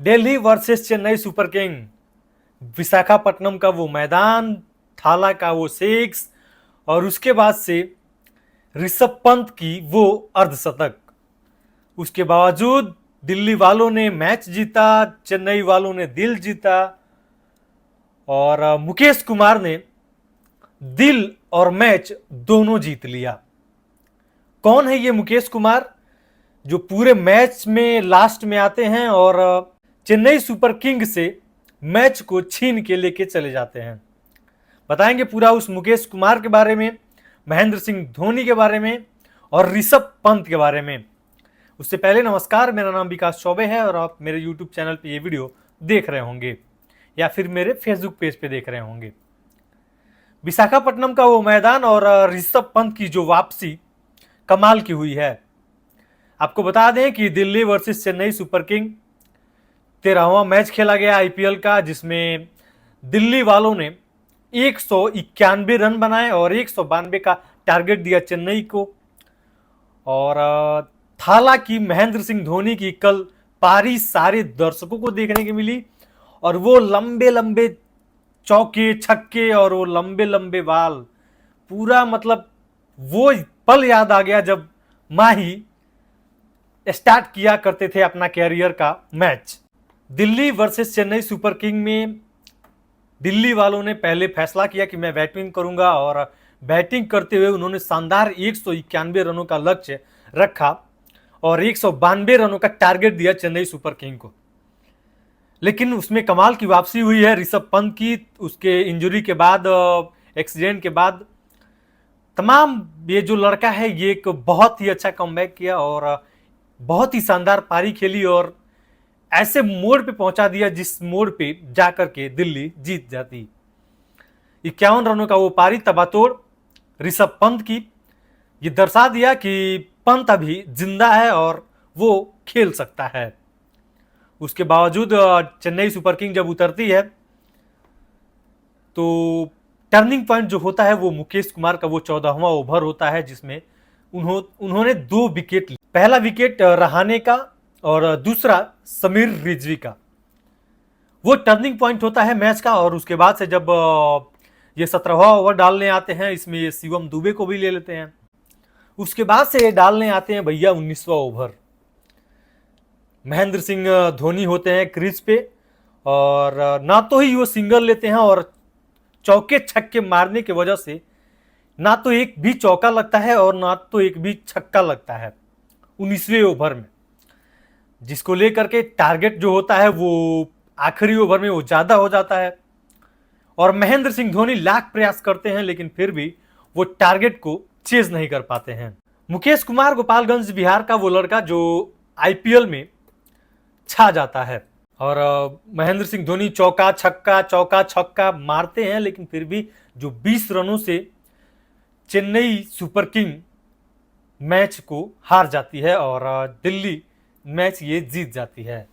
Delhi versus Chennai super king, Visakhapatnam का वो मैदान, थाला का वो सिक्स और उसके बाद से ऋषभ पंत की वो अर्धशतक। उसके बावजूद दिल्ली वालों ने मैच जीता, चेन्नई वालों ने दिल जीता और मुकेश कुमार ने दिल और मैच दोनों जीत लिया। कौन है ये मुकेश कुमार जो पूरे मैच में लास्ट में आते हैं और चेन्नई सुपर किंग से मैच को छीन के लेके चले जाते हैं? बताएंगे पूरा उस मुकेश कुमार के बारे में, महेंद्र सिंह धोनी के बारे में और ऋषभ पंत के बारे में। उससे पहले नमस्कार, मेरा नाम विकास चौबे है और आप मेरे यूट्यूब चैनल पे ये वीडियो देख रहे होंगे या फिर मेरे फेसबुक पेज पे देख रहे होंगे। विशाखापट्टनम का वो मैदान और ऋषभ पंत की जो वापसी कमाल की हुई है। आपको बता दें कि Delhi versus Chennai super king 13वां मैच खेला गया आईपीएल का, जिसमें दिल्ली वालों ने 191 रन बनाए और 192 का टारगेट दिया चेन्नई को। और थाला की महेंद्र सिंह धोनी की कल पारी सारे दर्शकों को देखने की मिली और वो लंबे लंबे चौके छक्के और वो लंबे लंबे बाल, पूरा मतलब वो पल याद आ गया जब माही स्टार्ट किया करते थे अपना कैरियर का match. Delhi versus Chennai super king में दिल्ली वालों ने पहले फैसला किया कि मैं बैटिंग करूंगा और बैटिंग करते हुए उन्होंने शानदार 191 रनों का लक्ष्य रखा और 192 रनों का टारगेट दिया चेन्नई सुपर किंग को। लेकिन उसमें कमाल की वापसी हुई है ऋषभ पंत की। उसके इंजरी के बाद, एक्सीडेंट के बाद तमाम ये जो लड़का है ये एक बहुत ही अच्छा कमबैक किया और बहुत ही शानदार पारी खेली और ऐसे मोड़ पे पहुंचा दिया जिस मोड़ पे जाकर के दिल्ली जीत जाती। 51 रनों का वो पारी तबातोड़ ऋषभ पंत की, ये दर्शा दिया कि पंत अभी जिंदा है और वो खेल सकता है। उसके बावजूद चेन्नई सुपर किंग जब उतरती है तो टर्निंग पॉइंट जो होता है वो मुकेश कुमार का वो 14वां ओवर होता है, जिसमें उन्होंने 2 विकेट लिए। पहला विकेट रहाणे का और दूसरा समीर रिजवी का। वो टर्निंग पॉइंट होता है मैच का। और उसके बाद से जब ये 17वां ओवर डालने आते हैं, इसमें ये शिवम दुबे को भी ले लेते हैं। उसके बाद से ये डालने आते हैं भैया 19वां ओवर। महेंद्र सिंह धोनी होते हैं क्रीज पे और ना तो ही वो सिंगल लेते हैं और चौके छक्के मारने की वजह से ना तो एक भी चौका लगता है और ना तो एक भी छक्का लगता है 19वें ओवर में, जिसको लेकर के टारगेट जो होता है वो आखिरी ओवर में वो ज्यादा हो जाता है और महेंद्र सिंह धोनी लाख प्रयास करते हैं लेकिन फिर भी वो टारगेट को चेज नहीं कर पाते हैं। मुकेश कुमार गोपालगंज बिहार का वो लड़का जो आईपीएल में छा जाता है और महेंद्र सिंह धोनी चौका छक्का मारते हैं लेकिन फिर भी जो 20 रनों से चेन्नई सुपर किंग मैच को हार जाती है और दिल्ली मैच ये जीत जाती है।